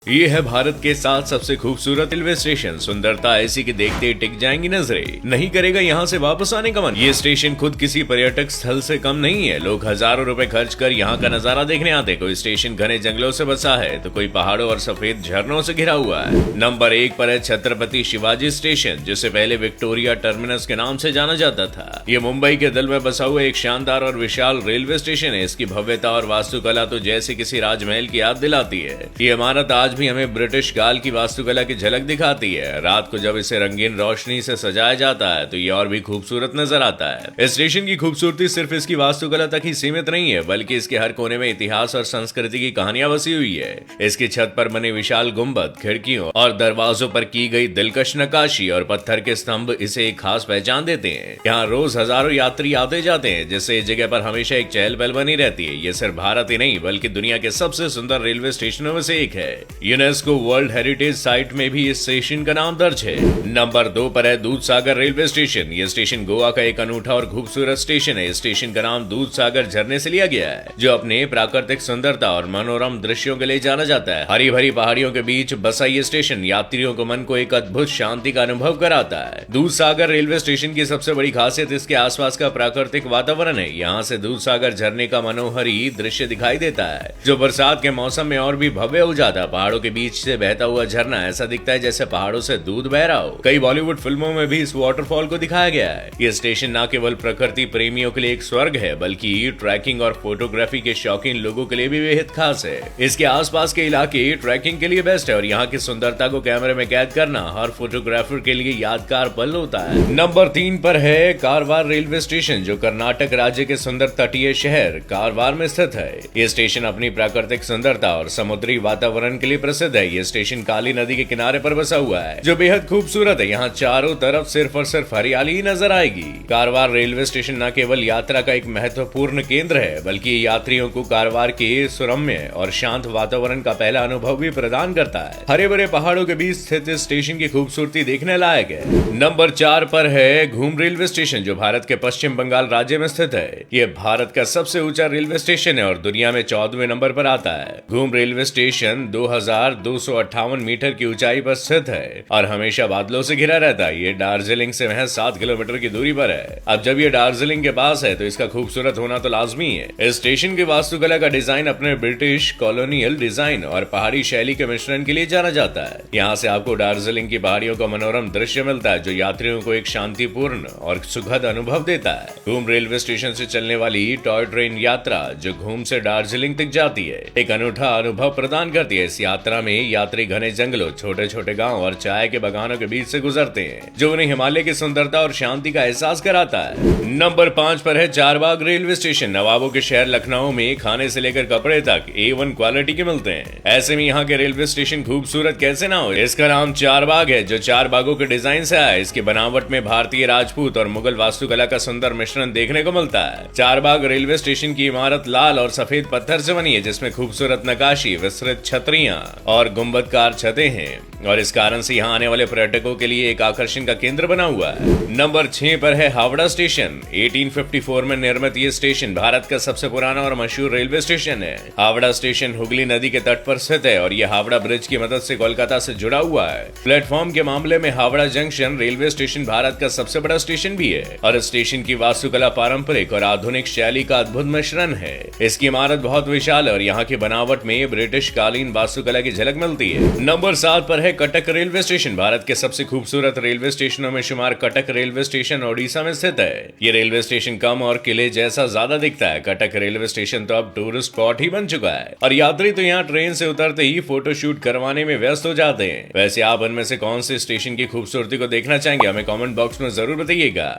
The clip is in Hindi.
ये है भारत के 7 सबसे खूबसूरत रेलवे स्टेशन। सुंदरता ऐसी कि देखते ही टिक जाएंगी नजरें, नहीं करेगा यहाँ से वापस आने का मन। ये स्टेशन खुद किसी पर्यटक स्थल से कम नहीं है। लोग हजारों रुपए खर्च कर यहाँ का नजारा देखने आते। कोई स्टेशन घने जंगलों से बसा है तो कोई पहाड़ों और सफेद झरनों से घिरा हुआ है। नंबर 1 पर है छत्रपति शिवाजी स्टेशन, जिसे पहले विक्टोरिया टर्मिनस के नाम से जाना जाता था। ये मुंबई के दिल में बसा हुआ एक शानदार और विशाल रेलवे स्टेशन है। इसकी भव्यता और वास्तुकला तो जैसे किसी राजमहल की याद दिलाती है। ये इमारत आज भी हमें ब्रिटिश काल की वास्तुकला की झलक दिखाती है। रात को जब इसे रंगीन रोशनी से सजाया जाता है तो ये और भी खूबसूरत नजर आता है। इस स्टेशन की खूबसूरती सिर्फ इसकी वास्तुकला तक ही सीमित नहीं है, बल्कि इसके हर कोने में इतिहास और संस्कृति की कहानियां बसी हुई है। इसकी छत पर बने विशाल गुंबद, खिड़कियों और दरवाजों पर की गई दिलकश नक्काशी और पत्थर के स्तंभ इसे एक खास पहचान देते हैं। यहाँ रोज हजारों यात्री आते जाते हैं, जिससे इस जगह पर हमेशा एक चहल पहल बनी रहती है। ये सिर्फ भारत ही नहीं बल्कि दुनिया के सबसे सुंदर रेलवे स्टेशनों में से एक है। यूनेस्को वर्ल्ड हेरिटेज साइट में भी इस स्टेशन का नाम दर्ज है। नंबर 2 पर है दूधसागर रेलवे स्टेशन। यह स्टेशन गोवा का एक अनूठा और खूबसूरत स्टेशन है। इस स्टेशन का नाम दूधसागर झरने से लिया गया है, जो अपने प्राकृतिक सुंदरता और मनोरम दृश्यों के लिए जाना जाता है। हरी भरी पहाड़ियों के बीच बसा ये स्टेशन यात्रियों को मन को एक अद्भुत शांति का अनुभव कराता है। दूधसागर रेलवे स्टेशन की सबसे बड़ी खासियत इसके आसपास का प्राकृतिक वातावरण है। यहाँ से दूधसागर झरने का मनोहरी दृश्य दिखाई देता है, जो बरसात के मौसम में और भी भव्य हो जाता है। पहाड़ों के बीच से बहता हुआ झरना ऐसा दिखता है जैसे पहाड़ों से दूध बह रहा हो। कई बॉलीवुड फिल्मों में भी इस वाटरफॉल को दिखाया गया है। यह स्टेशन न केवल प्रकृति प्रेमियों के लिए एक स्वर्ग है, बल्कि ट्रैकिंग और फोटोग्राफी के शौकीन लोगों के लिए भी बेहद खास है। इसके आसपास के इलाके ट्रैकिंग के लिए बेस्ट है और यहाँ की सुंदरता को कैमरे में कैद करना हर फोटोग्राफर के लिए यादगार पल होता है। नंबर 3 पर है कारवार रेलवे स्टेशन, जो कर्नाटक राज्य के सुंदर तटीय शहर कारवार में स्थित है। यह स्टेशन अपनी प्राकृतिक सुंदरता और समुद्री वातावरण के लिए प्रसिद्ध है। यह स्टेशन काली नदी के किनारे पर बसा हुआ है, जो बेहद खूबसूरत है। यहाँ चारों तरफ सिर्फ और सिर्फ हरियाली ही नजर आएगी। कारवार रेलवे स्टेशन न केवल यात्रा का एक महत्वपूर्ण केंद्र है, बल्कि यात्रियों को कारवार के सुरम्य और शांत वातावरण का पहला अनुभव भी प्रदान करता है। हरे भरे पहाड़ों के बीच स्थित इस स्टेशन की खूबसूरती देखने लायक है। नंबर 4 पर है घूम रेलवे स्टेशन, जो भारत के पश्चिम बंगाल राज्य में स्थित है। यह भारत का सबसे ऊंचा रेलवे स्टेशन है और दुनिया में 14वें नंबर पर आता है। घूम रेलवे स्टेशन 2258 मीटर की ऊंचाई पर स्थित है और हमेशा बादलों से घिरा रहता है। ये दार्जिलिंग से महज 7 किलोमीटर की दूरी पर है। अब जब ये दार्जिलिंग के पास है तो इसका खूबसूरत होना तो लाजमी है। इस स्टेशन की वास्तुकला का डिजाइन अपने ब्रिटिश कॉलोनियल डिजाइन और पहाड़ी शैली के मिश्रण के लिए जाना जाता है। यहाँ से आपको दार्जिलिंग की पहाड़ियों का मनोरम दृश्य मिलता है, जो यात्रियों को एक शांतिपूर्ण और सुखद अनुभव देता है। घूम रेलवे स्टेशन से चलने वाली टॉय ट्रेन यात्रा, जो घूम से दार्जिलिंग तक जाती है, एक अनूठा अनुभव प्रदान करती है। इस यात्रा में यात्री घने जंगलों, छोटे छोटे गांव और चाय के बागानों के बीच से गुजरते हैं, जो उन्हें हिमालय की सुंदरता और शांति का एहसास कराता है। नंबर 5 पर है चारबाग रेलवे स्टेशन। नवाबों के शहर लखनऊ में खाने से लेकर कपड़े तक A1 क्वालिटी के मिलते हैं। ऐसे में यहाँ के रेलवे स्टेशन खूबसूरत कैसे ना हो। इसका नाम चारबाग है, जो 4 बागों के डिजाइन से आया है। इसकी बनावट में भारतीय राजपूत और मुगल वास्तुकला का सुंदर मिश्रण देखने को मिलता है। चारबाग रेलवे स्टेशन की इमारत लाल और सफेद पत्थर से बनी है, जिसमें खूबसूरत नक्काशी, विस्तृत छतरियां और गुंबदकार छतें हैं और इस कारण से यहाँ आने वाले पर्यटकों के लिए एक आकर्षण का केंद्र बना हुआ है। नंबर 6 पर है हावड़ा स्टेशन। 1854 में निर्मित ये स्टेशन भारत का सबसे पुराना और मशहूर रेलवे स्टेशन है। हावड़ा स्टेशन हुगली नदी के तट पर स्थित है और यह हावड़ा ब्रिज की मदद से कोलकाता से जुड़ा हुआ है। प्लेटफॉर्म के मामले में Howrah junction railway station Bharat का सबसे बड़ा स्टेशन भी है और इस स्टेशन की वास्तुकला पारंपरिक और आधुनिक शैली का अद्भुत मिश्रण है। इसकी इमारत बहुत विशाल है और यहाँ की बनावट में ब्रिटिश कालीन वास्तुकला की झलक मिलती है। नंबर 7 पर है कटक रेलवे स्टेशन। भारत के सबसे खूबसूरत रेलवे स्टेशनों में शुमार कटक रेलवे स्टेशन ओडिशा में स्थित है। ये रेलवे स्टेशन कम और किले जैसा ज्यादा दिखता है। कटक रेलवे स्टेशन तो अब टूरिस्ट स्पॉट ही बन चुका है और यात्री तो यहाँ ट्रेन से उतरते ही फोटो शूट करवाने में व्यस्त हो जाते हैं। वैसे आप इनमें से कौन से स्टेशन की खूबसूरती को देखना चाहेंगे, हमें कमेंट बॉक्स में जरूर बताइएगा।